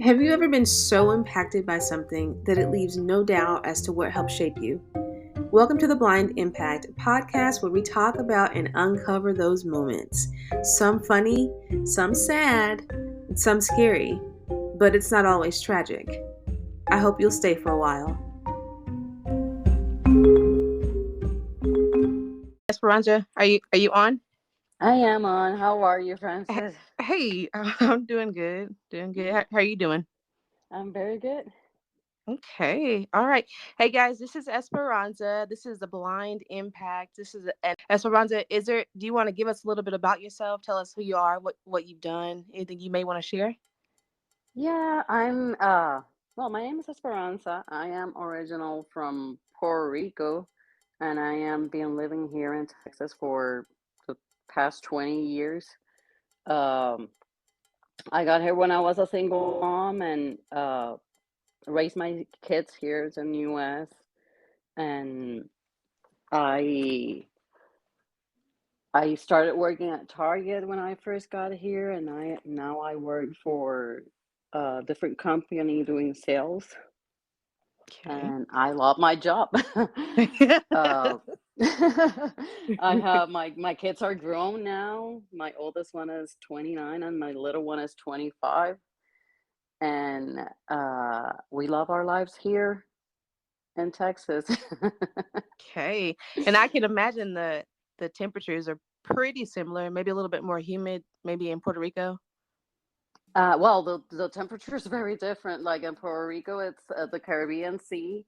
Have you ever been so impacted by something that it leaves no doubt as to what helped shape you? Welcome to the Blind Impact podcast, where we talk about and uncover those moments. Some funny, some sad, and some scary, but it's not always tragic. I hope you'll stay for a while. Esperanza, are you on? I am on. How are you, Francis? Hey, I'm doing good. Doing good. How are you doing? I'm very good. Okay. All right. Hey guys, this is Esperanza. This is the Blind Impact. And Esperanza, do you want to give us a little bit about yourself? Tell us who you are, what you've done, anything you may want to share? Yeah, well, my name is Esperanza. I am original from Puerto Rico, and I am been living here in Texas for the past 20 years. Um, I got here when I was a single mom and raised my kids here in the US. And I I started working at Target when I first got here, and I work for a different company doing sales, Okay. and I love my job. uh, I have my kids are grown now. My oldest one is 29, and my little one is 25, and we love our lives here in Texas. Okay. And I can imagine the temperatures are pretty similar, maybe a little bit more humid, maybe in Puerto Rico. Well, the temperature is very different. Like in Puerto Rico, it's the Caribbean Sea,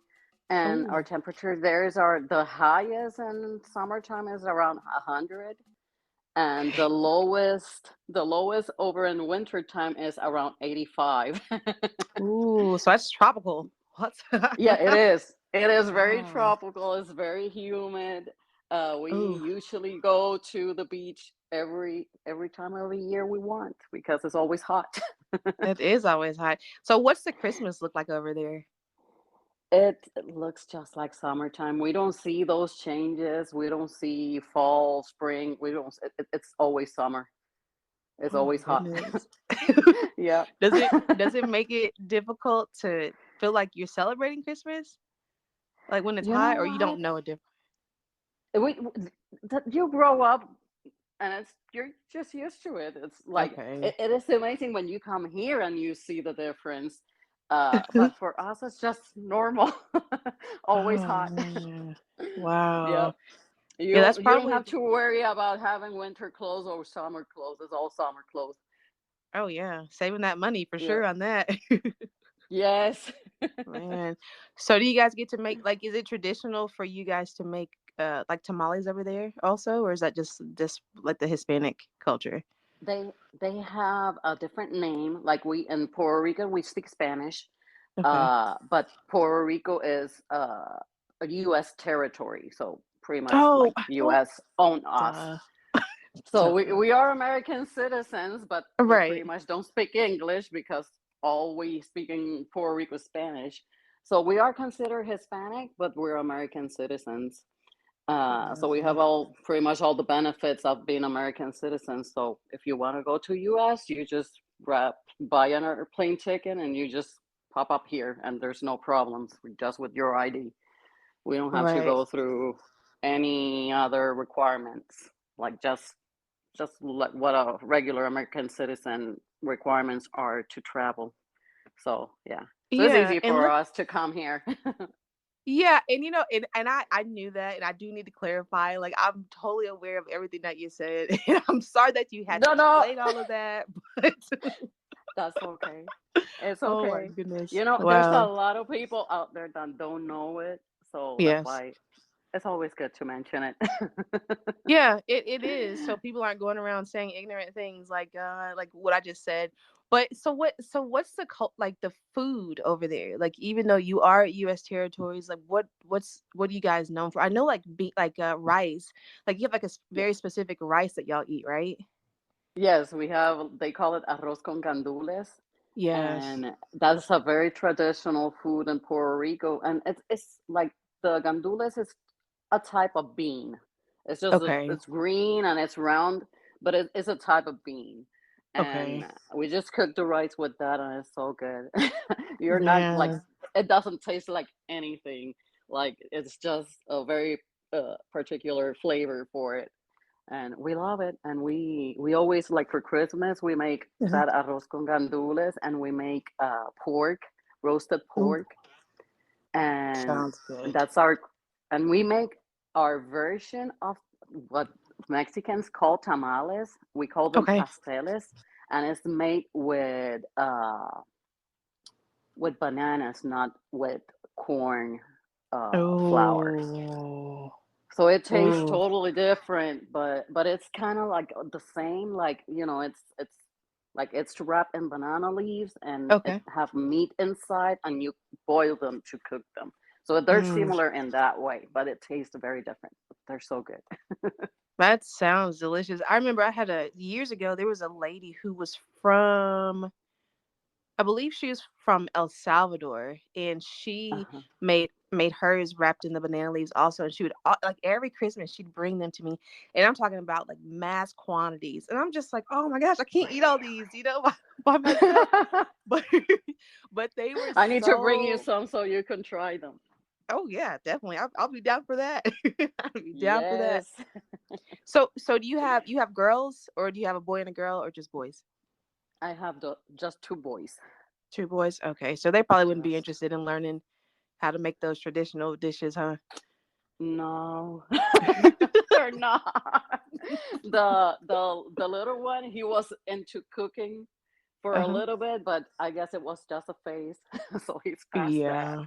and our Oh, temperature there is our the highest in summertime is around 100, and the lowest over in winter time is around 85. ooh, so that's tropical. What? Yeah, it is. It is very Wow. tropical. It's very humid. We Ooh, usually go to the beach every time of the year we want because it's always hot. it is always hot. So what's the Christmas look like over there? It looks just like summertime. We don't see those changes. We don't see fall, spring. We don't. It's always summer. It's Oh my always hot. goodness. Yeah. Does it make it difficult to feel like you're celebrating Christmas? Like when it's You hot, know or you what? don't know a difference? You grow up and you're just used to it. It's like Okay. it is amazing when you come here and you see the difference. But for us, it's just normal. Always Oh hot. man. Yep. Wow. You Yeah, that's don't you don't probably have to worry about having winter clothes or summer clothes. It's all summer clothes. oh yeah, saving that money for Yeah. sure on that. Yes. Man. So do you guys get to make like is it traditional for you guys to make like tamales over there also, or is that just like the Hispanic culture? They have a different name. Like we in Puerto Rico, we speak Spanish. Okay. But Puerto Rico is a U.S. territory, so pretty much Oh, like U.S. own us. duh. So we, Duh. we are American citizens, but we Right. pretty much don't speak English because all we speak in Puerto Rico is Spanish. So we are considered Hispanic, but we're American citizens. So we have Wow. all pretty much all the benefits of being American citizens. So if you want to go to US, you just buy an airplane ticket and you just pop up here, and there's no problems just with your ID. We don't have to Right. go through any other requirements, like just like what a regular American citizen requirements are to travel. So yeah, so it's Yeah, easy and for look, us to come here. yeah, and I knew that, and I do need to clarify. Like, I'm totally aware of everything that you said, and I'm sorry that you had to No, no, explain all of that. But that's okay. It's oh my okay. goodness, You know, there's a wow, lot of people out there that don't know it, so that's yes, why it's always good to mention it. yeah, it is. So people aren't going around saying ignorant things like what I just said. But what's the like the food over there? Like even though you are U.S. territories, like what do you guys known for? I know rice, like you have like a Yeah. very specific rice that y'all eat, right? Yes, they call it arroz con gandules, Yes. and that's a very traditional food in Puerto Rico. And it's like the gandules is a type of bean. Okay. It's green and it's round, but it's a type of bean. and Okay. we just cook the rice with that, and it's so good. You're not like, Yeah. it doesn't taste like anything. Like it's just a very particular flavor for it, and we love it. And we always like for Christmas we make Uh-huh. that arroz con gandules, and we make pork, roasted Ooh, pork, and sounds good. that's our, and we make our version of what Mexicans call tamales. We call them Okay. pasteles, and it's made with bananas, not with corn flour. Oh. So it tastes Oh. totally different, but it's kind of like the same. Like it's like it's wrapped in banana leaves, and it Okay. have meat inside, and you boil them to cook them. So they're Mm. similar in that way, but it tastes very different. They're so good. That sounds delicious. I remember I had a years ago. There was a lady who was from, I believe she was from El Salvador, and she Uh-huh. made hers wrapped in the banana leaves also. And she would like every Christmas she'd bring them to me, and I'm talking about like mass quantities. And I'm just like, oh my gosh, I can't eat all these, by myself. But but they were I need to bring you so. some so you can try them. Oh yeah, definitely. I'll be down for that. I'll be down for that. Yes. So do you have girls, or do you have a boy and a girl, or just boys? I have just two boys. Two boys. Okay, so they probably wouldn't be Yes. interested in learning how to make those traditional dishes, huh? No, they're not. The little one, he was into cooking for Uh a huh. little bit, but I guess it was just a phase, so he's past that. Yeah.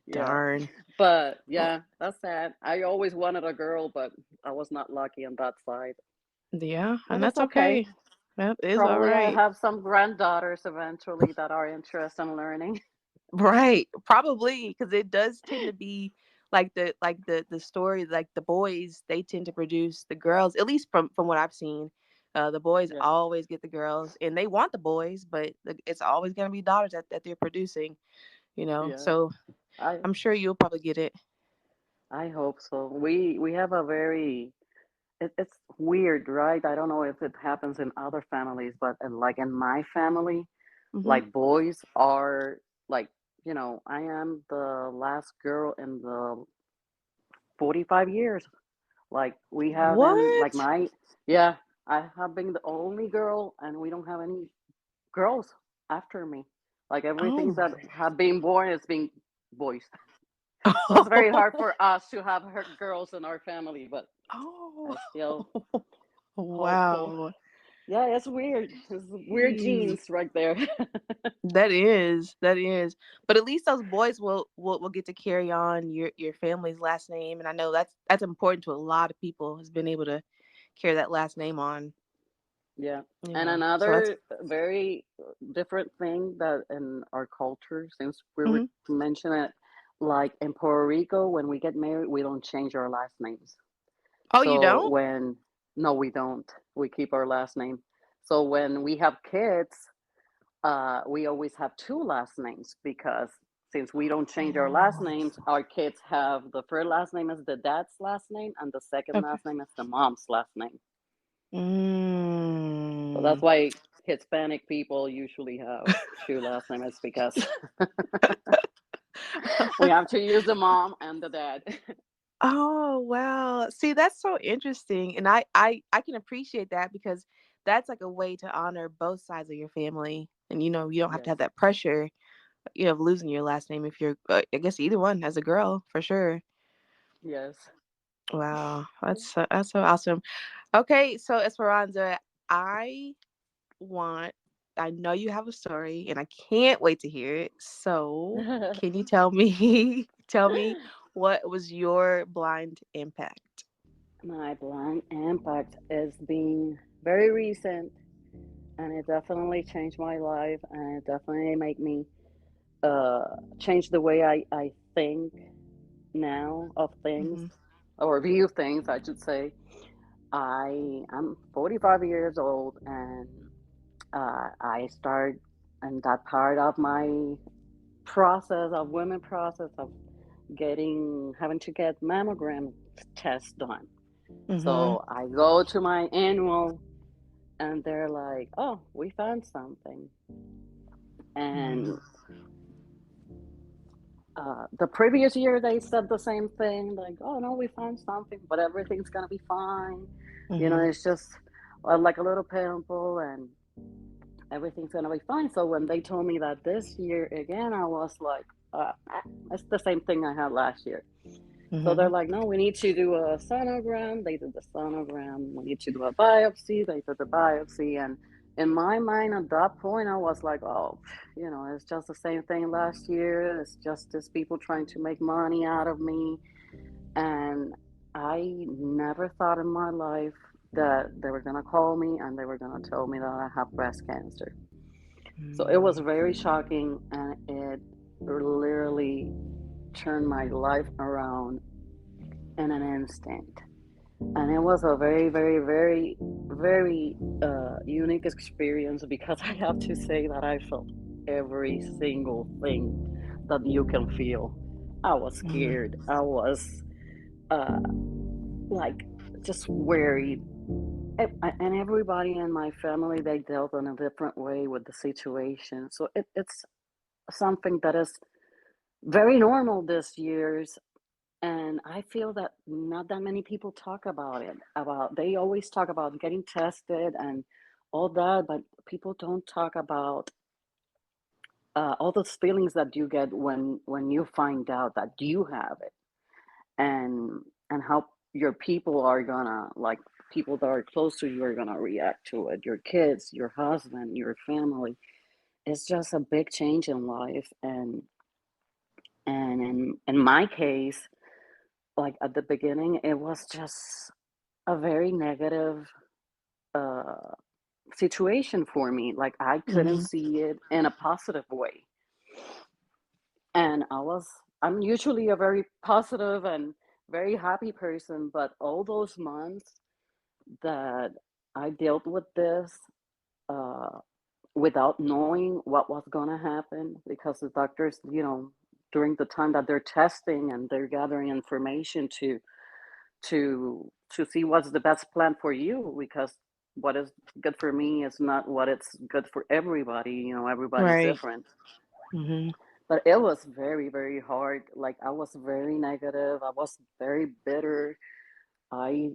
Yeah, Darn. but Well, yeah, that's sad. I always wanted a girl, but I was not lucky on that side. yeah, But and it's that's okay. okay. That is all Probably I right. have some granddaughters eventually that are interested in learning. Right. Probably because it does tend to be like the story, like the boys they tend to produce the girls, at least from what I've seen. The boys Yeah, always get the girls, and they want the boys, but it's always going to be daughters that they're producing. yeah. So I I'm sure you'll probably get it. I hope so. We have a very, it's weird, right? I don't know if it happens in other families, but like in my family, Hmm. like boys are like, I am the last girl in the 45 years. Like we haven't, like What? my, yeah, I have been the only girl, and we don't have any girls after me. Like Oh everything that my. have been born is being boys. So it's very hard for us to have girls in our family, but Oh. I still hopeful. Wow. Yeah, it's weird. It's weird Jeez. genes right there. That is. But at least those boys will get to carry on your family's last name, and I know that's important to a lot of people, has been able to carry that last name on. Yeah. You And know, so that's. another very different thing that in our culture, since we were Hmm. mentioning it, like in Puerto Rico, when we get married, we don't change our last names. Oh, you So don't? when, no, we don't. We keep our last name. So when we have kids, we always have two last names because since we don't change our last Oh, names, our kids have the first last name is the dad's last name, and the second okay. last name is the mom's last name. So that's Mm. why Hispanic people usually have two last names because we have to use the mom and the dad. Oh, wow. See, that's so interesting. And I can appreciate that because that's like a way to honor both sides of your family. And you don't have to Yes, have that pressure, of losing your last name if you're, I guess either one as a girl, for sure. yes. Wow. That's so awesome. Okay, so Esperanza, I want I know you have a story and I can't wait to hear it. So, can you tell me tell me what was your blind impact? My blind impact is being very recent, and it definitely changed my life, and it definitely made me change the way I think now of things, Hmm. or view things, I should say. I'm 45 years old, and I start and that part of my process of women process of having to get mammogram tests done. Hmm. So I go to my annual and they're like, "Oh, we found something." Mm-hmm. And the previous year they said the same thing, like, "Oh no, we found something, but everything's gonna be fine. You know, Mm-hmm. it's just like a little pimple, and everything's gonna be fine." So when they told me that this year again, I was like, "It's the same thing I had last year." So they're Mm-hmm. like, "No, we need to do a sonogram." They did the sonogram. We need to do a biopsy. They did the biopsy. And in my mind, at that point, I was like, "Oh, you know, it's just the same thing last year. It's just these people trying to make money out of me." And I never thought in my life that they were going to call me and they were going to tell me that I have breast cancer. So it was very shocking, and it literally turned my life around in an instant. And it was a very, very, very, very unique experience, because I have to say that I felt every single thing that you can feel. I was Mm-hmm. scared. I was uh, like just worried. And everybody in my family, they dealt in a different way with the situation. So it's something that is very normal this year's. And I feel that not that many people talk about it. About They always talk about getting tested and all that, but people don't talk about all those feelings that you get when you find out that you have it, and how your people are gonna, like, people that are close to you are gonna react to it. Your kids, your husband, your family. It's just a big change in life, and in my case, like at the beginning, it was just a very negative uh, situation for me. Like I couldn't Mm-hmm. see it in a positive way, and I'm usually a very positive and very happy person, but all those months that I dealt with this uh, without knowing what was gonna happen, because the doctors, during the time that they're testing and they're gathering information to see what's the best plan for you, because what is good for me is not what it's good for everybody. Everybody's Right. different. Mm-hmm. But it was very, very hard. Like I was very negative. I was very bitter. I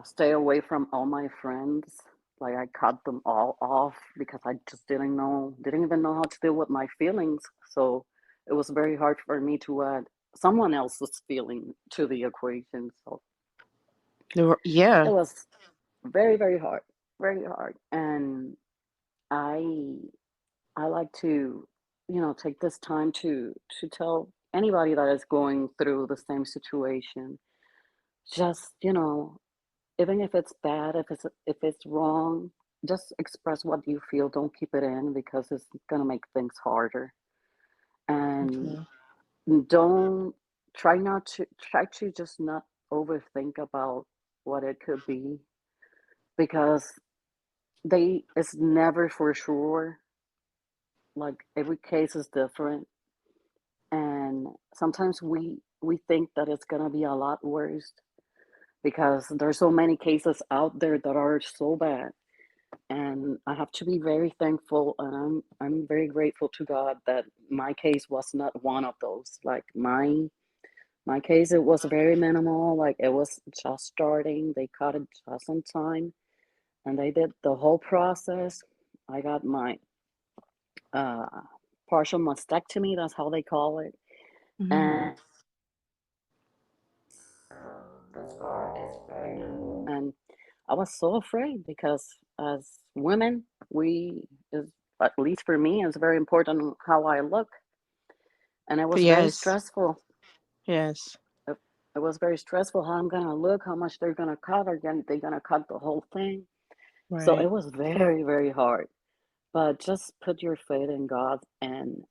stay away from all my friends. Like I cut them all off because I just didn't even know how to deal with my feelings. So it was very hard for me to add someone else's feeling to the equation. So it Yeah. was very, very hard, very hard. And I I like to, take this time to tell anybody that is going through the same situation, just, even if it's bad, if it's wrong, just express what you feel. Don't keep it in, because it's gonna make things harder. And Mm-hmm. don't try to just not overthink about what it could be, because it's never for sure. Like every case is different, and sometimes we think that it's gonna be a lot worse, because there's so many cases out there that are so bad. And I have to be very thankful, and I'm very grateful to God that my case was not one of those. Like my case, it was very minimal. Like it was just starting. They caught it just in time, and they did the whole process. I got my uh, partial mastectomy. That's how they call it. Mm-hmm. And the scar is very minimal. And I was so afraid, because as women, is at least for me, it's very important how I look, and it was very Yes. stressful. Yes. It, it was very stressful how I'm gonna look, how much they're gonna cut, or they're gonna cut the whole thing. So it Right. was very, very hard. But just put your faith in God, and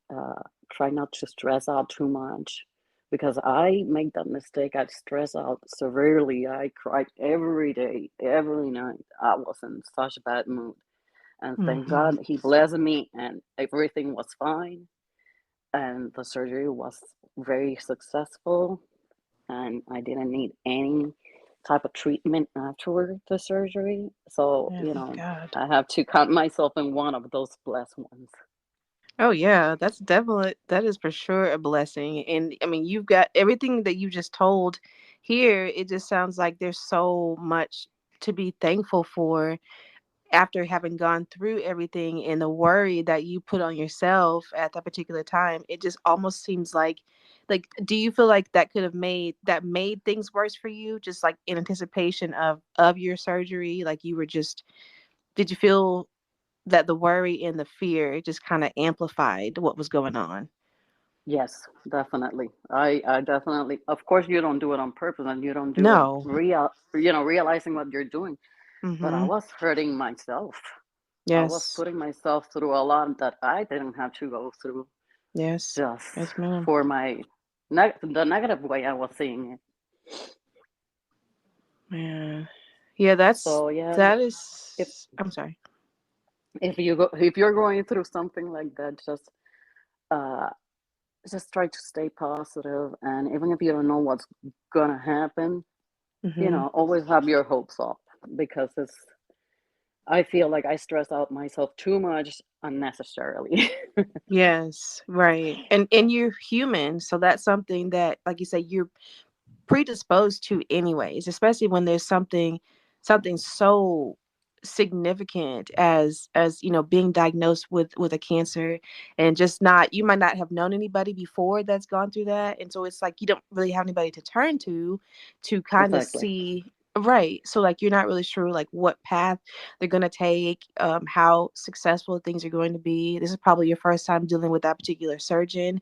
try not to stress out too much, because I make that mistake. I stress out severely. I cried every day, every night. I was in such a bad mood. And thank Mm-hmm. God He blessed me, and everything was fine. And the surgery was very successful, and I didn't need any type of treatment after the surgery. So, Yeah, thank God. I have to count myself in one of those blessed ones. Oh yeah, that is for sure a blessing. And I mean, you've got everything that you just told here. It just sounds like there's so much to be thankful for after having gone through everything and the worry that you put on yourself at that particular time. It just almost seems like do you feel like that could have made things worse for you, just like in anticipation of your surgery? Like you were just did you feel that the worry and the fear just kind of amplified what was going on? Yes, definitely. I definitely, of course, you don't do it on purpose and you don't do it No. realizing what you're doing. But I Mhm. was hurting myself. I was Yes. putting myself through a lot that I didn't have to go through Yes. just Yes, ma'am. for the negative way I was seeing it. Man. Yeah, that's So yeah, that if is I'm sorry. if you're going through something like that, uh just try to stay positive, and even if you don't know what's gonna happen, Mhm. always have your hopes up, because I feel like I stress out myself too much unnecessarily. Yes, right. And you're human, so that's something that like you say you're predisposed to anyways, especially when there's something so significant as being diagnosed with a cancer, and just not you might not have known anybody before that's gone through that, and so it's like you don't really have anybody to turn to kind of Exactly. see, right? So like you're not really sure like what path they're going to take, how successful things are going to be. This is probably your first time dealing with that particular surgeon,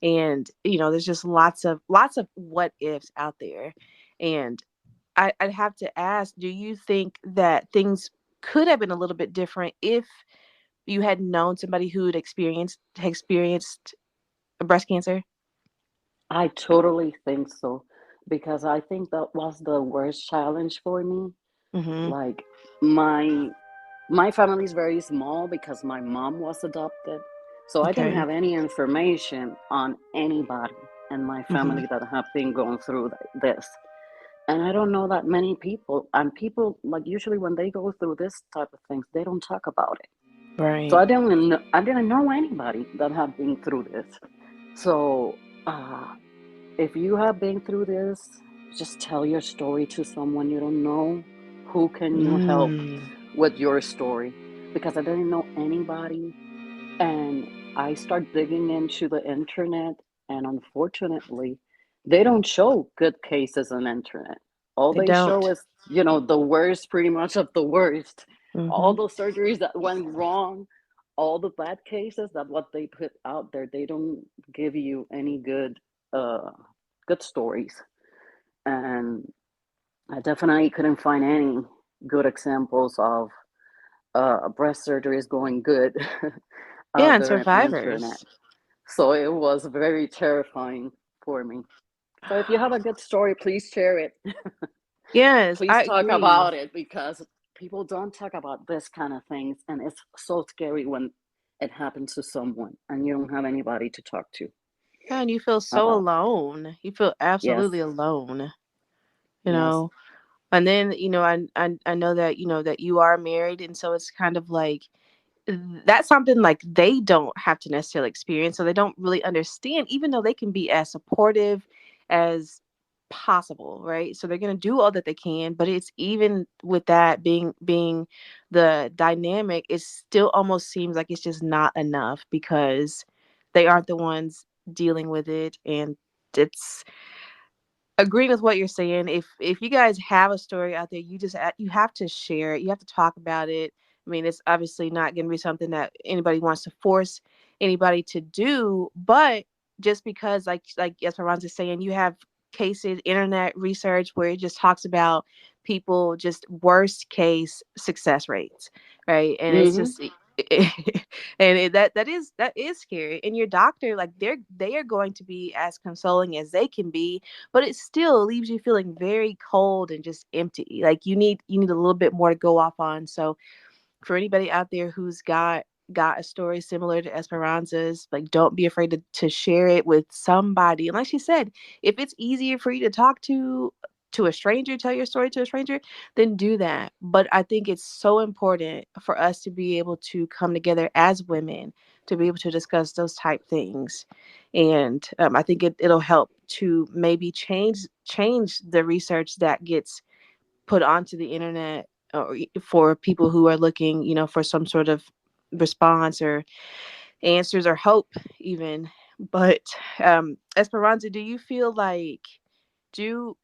and there's just lots of what ifs out there. And I'd have to ask, do you think that things could have been a little bit different if you had known somebody who had experienced breast cancer? I totally think so, because I think that was the worst challenge for me. Mm-hmm. Like, my my family is very small because my mom was adopted. So I didn't Okay. have any information on anybody in my Mm-hmm. family that have been going through this. And I don't know that many people, and people, like, usually when they go through this type of things, they don't talk about it. So Right. I didn't know anybody that had been through this. So, uh, if you have been through this, just tell your story to someone you don't know. Who can you help Mm. with your story? Because I didn't know anybody, and I start digging into the internet, and unfortunately, they don't show good cases on the internet. All They they show don't. is, the worst, pretty much, of the worst. Mm-hmm. All those surgeries that went wrong, all the bad cases, that what they put out there. They don't give you any uh good stories. And I definitely couldn't find any good examples of breast surgeries going good Yeah, out and there on the internet. survivors. So it was very terrifying for me. So if you have a good story, please share it. Yes, Please I talk agree. about it, because people don't talk about this kind of things, and it's so scary when it happens to someone and you don't have anybody to talk to Yeah, and you feel so about. alone. You feel Yes, absolutely alone. You yes, know, and then I know that that you are married, and so it's kind of like that's something like they don't have to necessarily experience, so they don't really understand, even though they can be as supportive as possible, right? So they're going to do all that they can, but it's even with that being the dynamic, it still almost seems like it's just not enough because they aren't the ones dealing with it. And it's agreeing with what you're saying. If you guys have a story out there, you have to share it. You have to talk about it. I mean, it's obviously not going to be something that anybody wants to force anybody to do, but just because like Esperanza is saying, you have cases, internet research where it just talks about people just worst case success rates, right? And it's hmm just that is scary. And your doctor, like they are going to be as consoling as they can be, but it still leaves you feeling very cold and just empty. Like you need a little bit more to go off on. So for anybody out there who's got a story similar to Esperanza's, like don't be afraid to share it with somebody. And like she said, if it's easier for you to talk to to a stranger, tell your story to a stranger, then do that. But I think it's so important for us to be able to come together as women to be able to discuss those type things. And I think it'll help to maybe change the research that gets put onto the internet, or for people who are looking, for some sort of response or answers or hope even. But Esperanza, do you feel like, do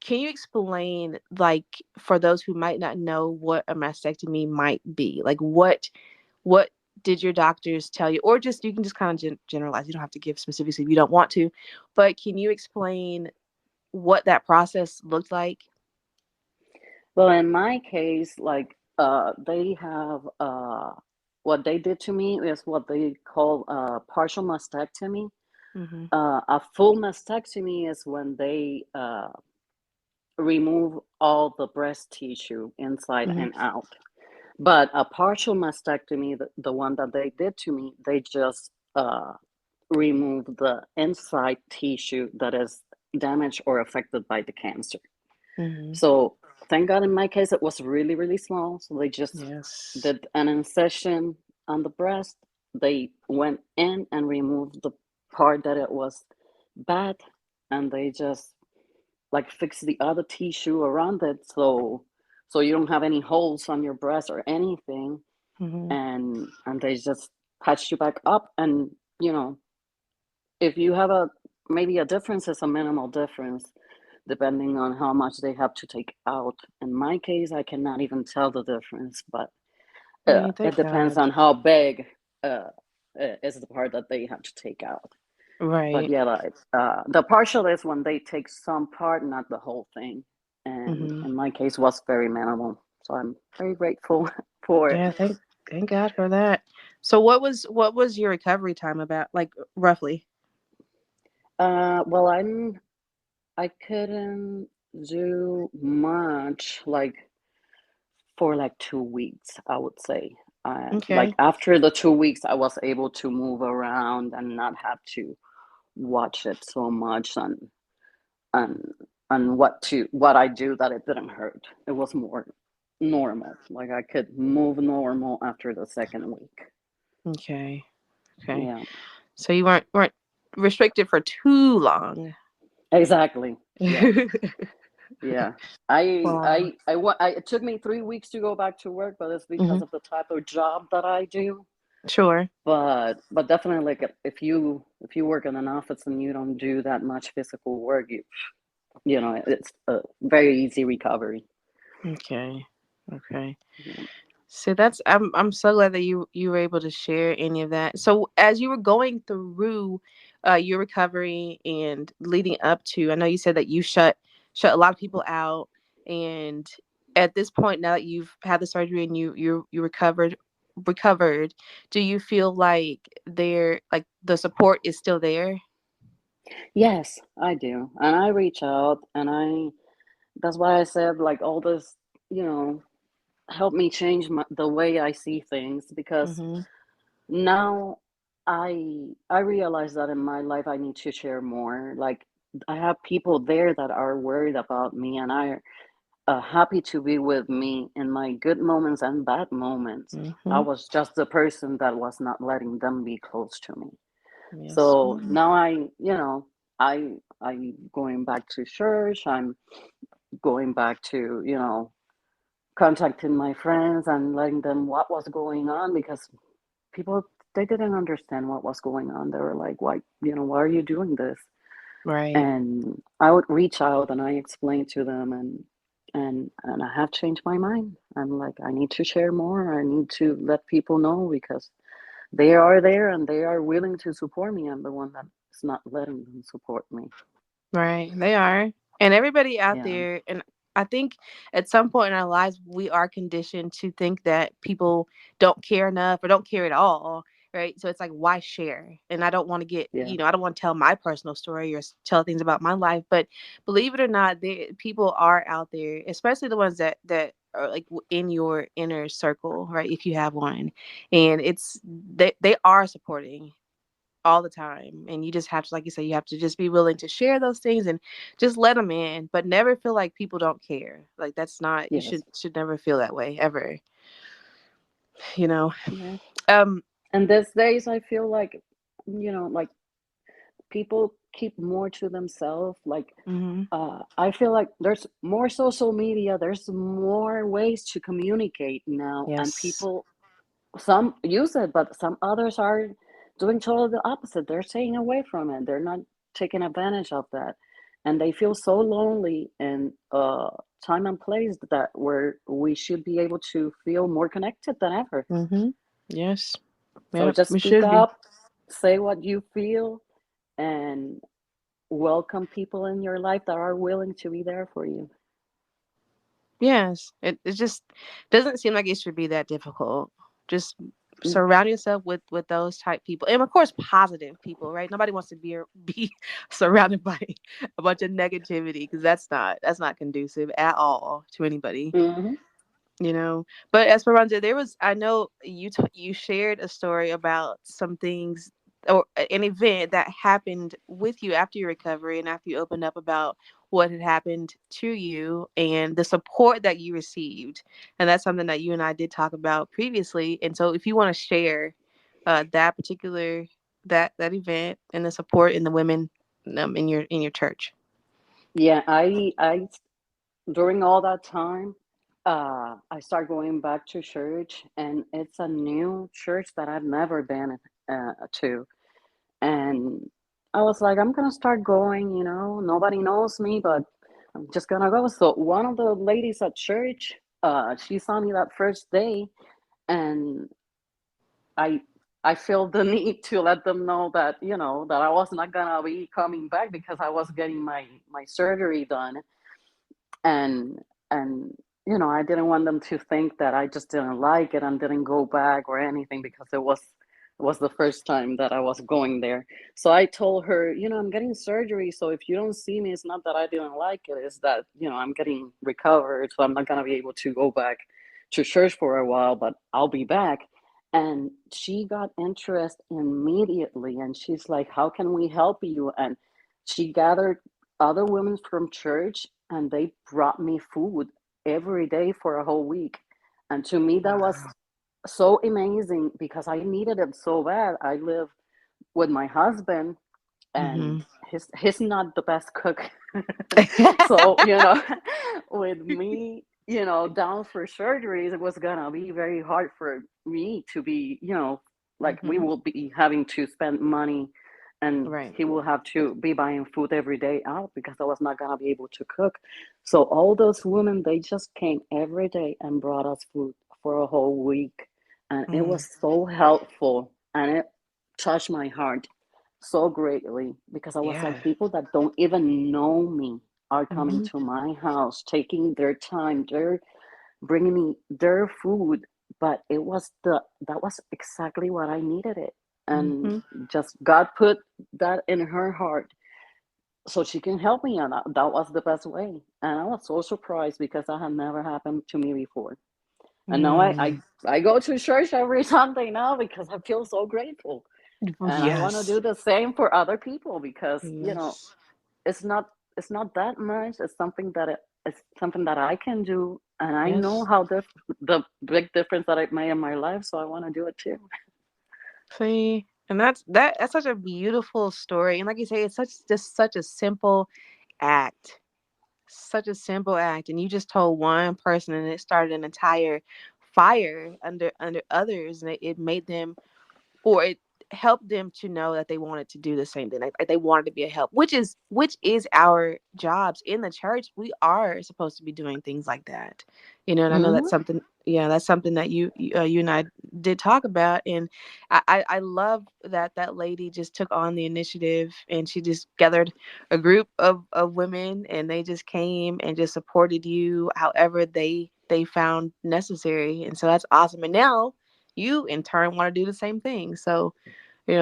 can you explain, like, for those who might not know what a mastectomy might be, like what did your doctors tell you, or just, you can just kind of generalize, you don't have to give specifics if you don't want to, but can you explain what that process looked like? Well, in my case, like they have what they did to me is what they call partial mastectomy. Mm-hmm. A full mastectomy is when they remove all the breast tissue inside Mm-hmm. and out. But a partial mastectomy, the one that they did to me, they just remove the inside tissue that is damaged or affected by the cancer. Mm-hmm. So thank God in my case it was really, really small. So they just Yes. did an incision on the breast. They went in and removed the part that it was bad, and they just like fix the other tissue around it, so you don't have any holes on your breast or anything. Mm-hmm. And they just patch you back up. And you know, if you have a maybe a difference, is a minimal difference depending on how much they have to take out. In my case, I cannot even tell the difference, but it Thank depends God. on how big uh, is the part that they have to take out. But Right. yeah, like the partial is when they take some part, not the whole thing. And Mm-hmm. in my case, was very minimal. So I'm very grateful for it. Yeah, thank God for that. So what was your recovery time about, like, roughly? Well, I couldn't do much like for like 2 weeks, I would say. Like Okay. after the 2 weeks, I was able to move around and not have to watch it so much, and what I do that it didn't hurt. It was more normal. Like I could move normal after the second week. Okay. Okay. Yeah, So you weren't restricted for too long. exactly. Yeah, yeah. Wow. It took me 3 weeks to go back to work, but it's Hmm. because of the type of job that I do. Sure. But definitely, like if you work in an office and you don't do that much physical work, you know it's a very easy recovery. Okay. Okay. Yeah. So I'm so glad that you were able to share any of that. So as you were going through your recovery and leading up to, I know you said that you shut a lot of people out, and at this point, now that you've had the surgery and you recovered, do you feel like the support is still there? Yes, I do, and I reach out, and I that's why I said like all this, you know, helped me change the way I see things, because Mm-hmm. now I realize that in my life I need to share more. Like I have people there that are worried about me, and I happy to be with me in my good moments and bad moments. I Mm-hmm. was just the person that was not letting them be close to me. Yes, So ma'am. now I going back to church. I'm going back to, contacting my friends and letting them what was going on, because people, they didn't understand what was going on. They were like, why, why are you doing this? Right. And I would reach out and I explained to them, and I have changed my mind. I'm like, I need to share more. I need to let people know, because they are there and they are willing to support me. I'm the one that's not letting them support me. Right. They are. And everybody out Yeah, there, and I think at some point in our lives, we are conditioned to think that people don't care enough or don't care at all. Right. So it's like, why share? And I don't want to get, yeah, I don't want to tell my personal story or tell things about my life. But believe it or not, people are out there, especially the ones that are like in your inner circle, right? If you have one, and they are supporting. all the time, and you just have to, like you say, you have to just be willing to share those things and just let them in, but never feel like people don't care. Like, that's not, you Yes. should never feel that way ever, you know. Yeah. um And these days, I feel like, like people keep more to themselves. Like, mhm. I feel like there's more social media, there's more ways to communicate now, and Yes. people, some use it, but some others are doing totally the opposite. They're staying away from it. They're not taking advantage of that, and they feel so lonely in time and place that where we should be able to feel more connected than ever. Mhm. Yes. So Yep, just we speak should be. up, say what you feel, and welcome people in your life that are willing to be there for you. Yes, it just doesn't seem like it should be that difficult. Just Mm, surround yourself with those type people, and of course, positive people. Right? Nobody wants to be surrounded by a bunch of negativity, because that's not conducive at all to anybody. mhm. But Esperanza, there was, I know you shared a story about some things, or an event that happened with you after your recovery and after you opened up about what had happened to you and the support that you received. And that's something that you and I did talk about previously. And so if you want to share that particular that event and the support in the women, in your church. Yeah, I during all that time, I started going back to church, and it's a new church that I've never been to. And I was like, I'm gonna start going, nobody knows me, but I'm just gonna go. So one of the ladies at church, she saw me that first day, and I I feel the need to let them know that, that I was not gonna be coming back because I was getting my surgery done, and and I didn't want them to think that I just didn't like it and didn't go back or anything, because it was the first time that I was going there. So I told her, I'm getting surgery, so if you don't see me, it's not that I didn't like it, it's that, I'm getting recovered, so I'm not going to be able to go back to church for a while, but I'll be back. And she got interest immediately, and she's like, how can we help you? And she gathered other women from church, and they brought me food every day for a whole week. And to me, that was Wow. so amazing because I needed it so bad. I live with my husband, and Hmm. he's not the best cook. So, with me, down for surgeries, it was gonna be very hard for me to be, like we Hmm. will be having to spend money, and Right. he will have to be buying food every day out because I was not gonna be able to cook. So all those women, they just came every day and brought us food for a whole week. And it Mm. was so helpful, and it touched my heart so greatly because I was Yeah. like, people that don't even know me are coming Hmm. to my house, taking their time, they're bringing me their food. But that was exactly what I needed it. And Hmm. just God put that in her heart so she can help me. And that was the best way. And I was so surprised because that had never happened to me before. And now Mm. I go to church every Sunday now because I feel so grateful. And I want to Yes. do the same for other people because, Yes. it's not that much. It's something that I can do, and I know Yes. how the big difference that it made in my life. So I want to do it too. See, and that's such a beautiful story. And like you say, it's such a simple act. Such a simple act. And you just told one person and it started an entire fire under others, and it made them, or it helped them to know that they wanted to do the same thing, like they wanted to be a help, which is our jobs in the church. We are supposed to be doing things like that, and I know that's Hmm. something, yeah, that's something that you and I did talk about. And I love that that lady just took on the initiative, and she just gathered a group of women, and they just came and just supported you however they found necessary. And so that's awesome. And now you in turn want to do the same thing. So, Yeah.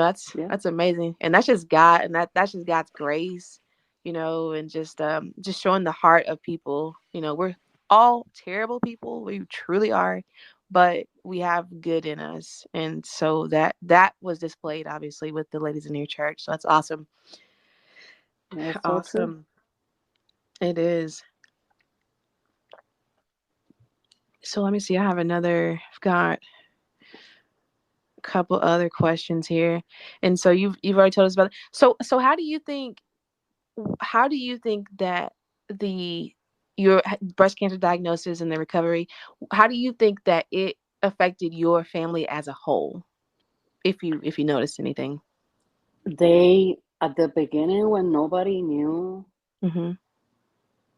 that's amazing. And that's just God, and that's just God's grace, and just showing the heart of people. We're all terrible people. We truly are. But we have good in us, and so that was displayed obviously with the ladies in your church. So that's awesome. That's so true. Awesome. It is. So let me see. I've got a couple other questions here. And so you've already told us about it. So how do you think that the your breast cancer diagnosis and the recovery, how do you think that it affected your family as a whole, if you noticed anything? They, at the beginning, when nobody knew, Mhm.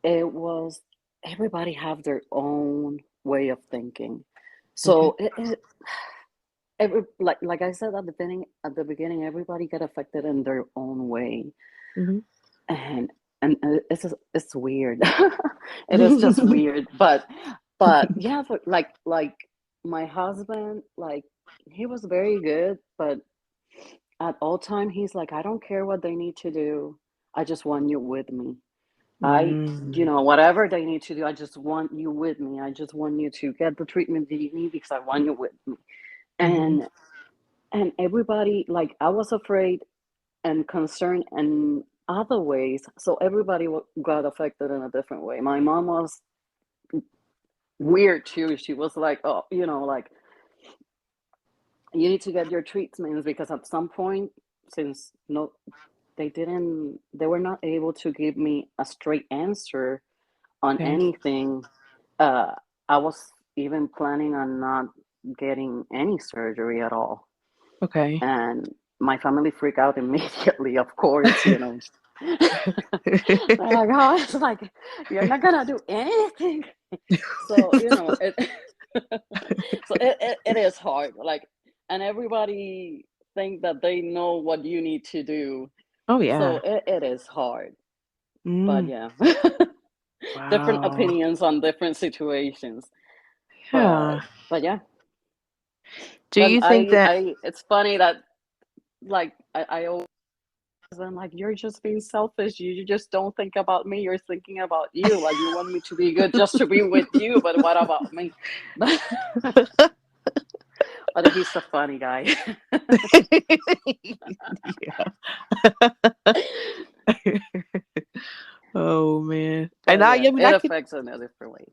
it was everybody have their own way of thinking. Okay. So like I said at the beginning, everybody get affected in their own way, Mhm. and it's weird. It is just weird, but yeah, like my husband, like he was very good, but at all time he's like, I don't care what they need to do, I just want you with me. I, Mm. whatever they need to do, I just want you with me. I just want you to get the treatment that you need because I want you with me. Mhm. And everybody, like, I was afraid and concerned in other ways. So everybody got affected in a different way. My mom was weird too. She was like, oh, like, you need to get your treatments because at some point, since no, they were not able to give me a straight answer on Okay. anything. uh I was even planning on not getting any surgery at all, Okay. and my family freaked out immediately, of course, they're like, oh, it's like, you're not gonna do anything. So it so it is hard, like, and everybody think that they know what you need to do, Oh so yeah. it is hard, but Mm. yeah. Different Wow. opinions on different situations, Yeah. but yeah. Do But you think that it's funny that, like, I always, I'm like, you're just being selfish. You just don't think about me. You're thinking about you. Like, you want me to be good just to be with you, but what about me? But he's a funny guy. yeah. Oh man. And But yeah, I mean it I could affects in a different way.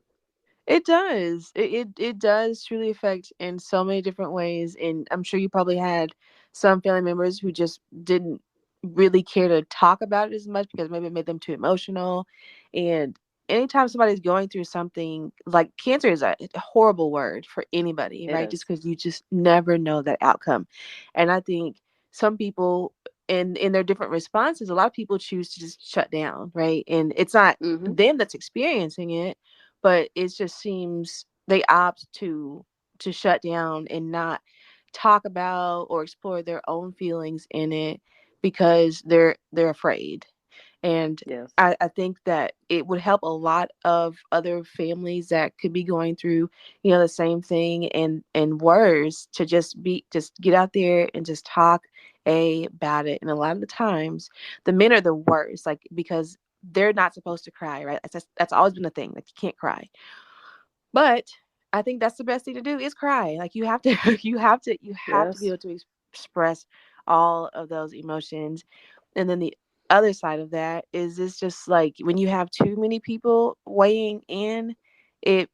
it does. It does truly affect in so many different ways. And I'm sure you probably had some family members who just didn't really care to talk about it as much because maybe it made them too emotional. And anytime somebody's going through something like cancer is a horrible word for anybody, It right? Just is. because you just never know that outcome. And I think some people in their different responses, a lot of people choose to just shut down, right? And it's not Mm-hmm. them that's experiencing it, but it just seems they opt to shut down and not talk about or explore their own feelings in it because they're afraid. And Yes. I think that it would help a lot of other families that could be going through, the same thing and worse, to just get out there and just talk about it. And a lot of the times the men are the worst, like, because they're not supposed to cry, right? That's always been a thing, like, you can't cry. But I think that's the best thing to do is cry. Like, you have to you have to be Yes. able to express all of those emotions. And then the other side of that is, it's just like when you have too many people weighing in, it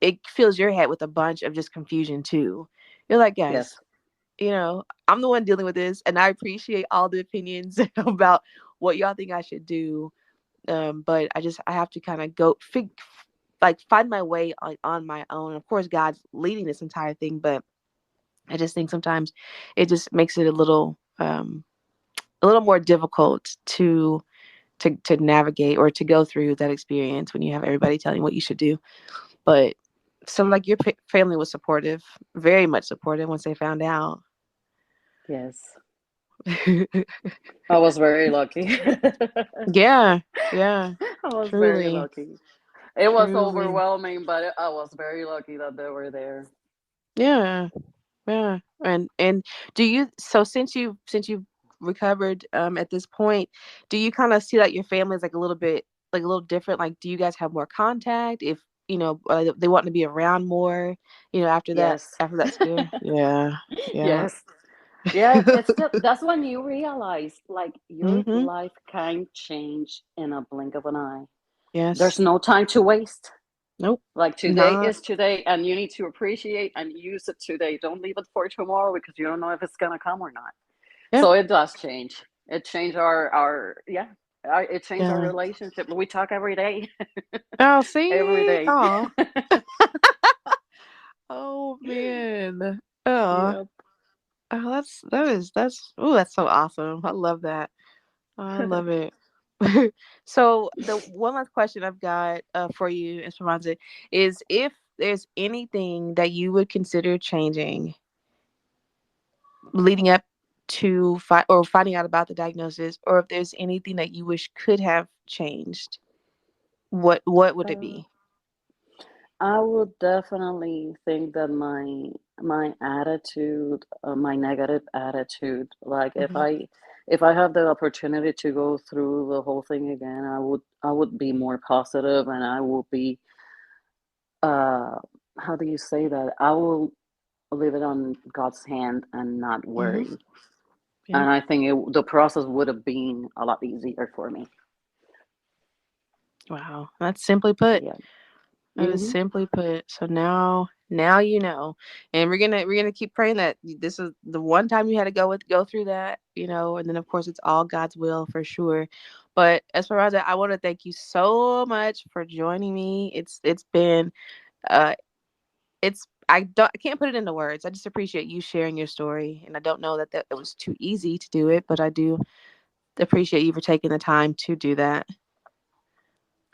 it fills your head with a bunch of just confusion too. You're like, guys, Yes. I'm the one dealing with this, and I appreciate all the opinions about what y'all think I should do. But I have to kind of like, find my way on my own. Of course, God's leading this entire thing, but I just think sometimes it just makes it a little more difficult to navigate or to go through that experience when you have everybody telling you what you should do. But some, like, your family was supportive, very much supportive once they found out. Yes. I was very lucky. Yeah, yeah, I was very truly, lucky. It was truly, overwhelming, but I was very lucky that they were there. yeah. Yeah. And do you, so since you've recovered at this point, do you kind of see like your family is like a little bit, like a little different? Like, do you guys have more contact? they want to be around more, after that Yes. scare. Yeah. Yeah. Yes. Yeah, it's just that's when you realize like your Mm-hmm. life can change in a blink of an eye. There's Yes. no time to waste. Nope. Like today Not. is today, and you need to appreciate and use it today. Don't leave it for tomorrow because you don't know if it's gonna come or not. Yeah. So it does change. It changed our yeah. It changed our Yeah. relationship. We talk every day, Oh, every see. day. Oh. Oh man. Oh. Yep. Oh, that's so awesome. I love that. I love it. So the one last question I've got for you, Esperanza, is if there's anything that you would consider changing leading up to finding out about the diagnosis, or if there's anything that you wish could have changed, what would it Uh, be? I would definitely think that my attitude, my negative attitude, like Hmm. if I have the opportunity to go through the whole thing again, I would be more positive, and I will be uh how do you say that? I will leave it on God's hand and not Hmm. worry. Yeah. And I think the process would have been a lot easier for me. Wow. That's simply put. Yeah. That is Mhm. simply put. So now you know, and we're gonna keep praying that this is the one time you had to go through that, and then of course it's all God's will for sure. But Esperanza, I want to thank you so much for joining me. It's been uh it's I can't put it into words. I just appreciate you sharing your story, and I don't know that it was too easy to do it, but I do appreciate you for taking the time to do that.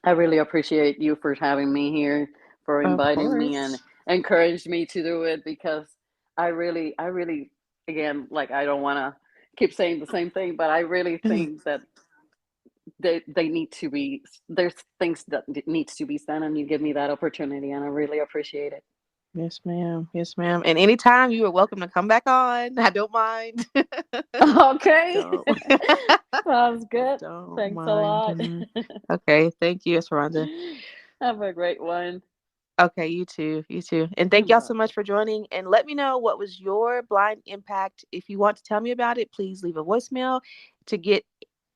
I really appreciate you for having me here, for Of inviting me and course. encouraged me to do it because I really, again, like I don't want to keep saying the same thing, but I really think that they need to be, there's things that needs to be said, and you give me that opportunity, and I really appreciate it. Yes, ma'am. Yes, ma'am. And anytime you are welcome to come back on. I don't mind. Okay. Don't. Sounds I good. don't Thanks a mind. lot. Mhm. Okay. Thank you, Esperanza. Have a great one. Okay, you too. You too. And thank y'all so Bye. much for joining. And let me know what was your blind impact. If you want to tell me about it, please leave a voicemail to get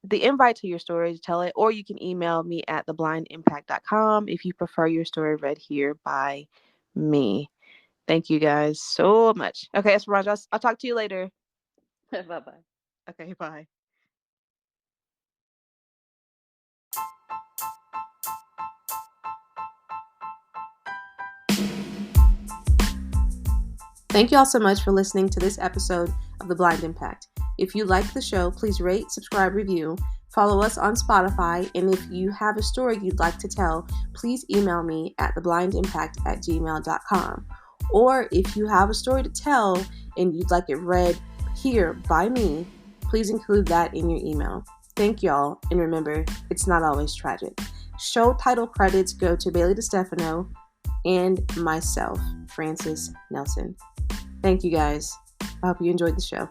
the invite to your story to tell it, or you can email me at theblindImpact.com if you prefer your story read here by me. Thank you guys so much. Okay, Esperanza, I'll talk to you later. Bye bye. Okay, bye. Thank you all so much for listening to this episode of The Blind Impact. If you like the show, please rate, subscribe, review, follow us on Spotify, and if you have a story you'd like to tell, please email me at theblindImpact@gmail.com. Or if you have a story to tell and you'd like it read here by me, please include that in your email. Thank y'all, and remember, it's not always tragic. Show title credits go to Bailey DeStefano and myself, Francis Nelson. Thank you guys. I hope you enjoyed the show.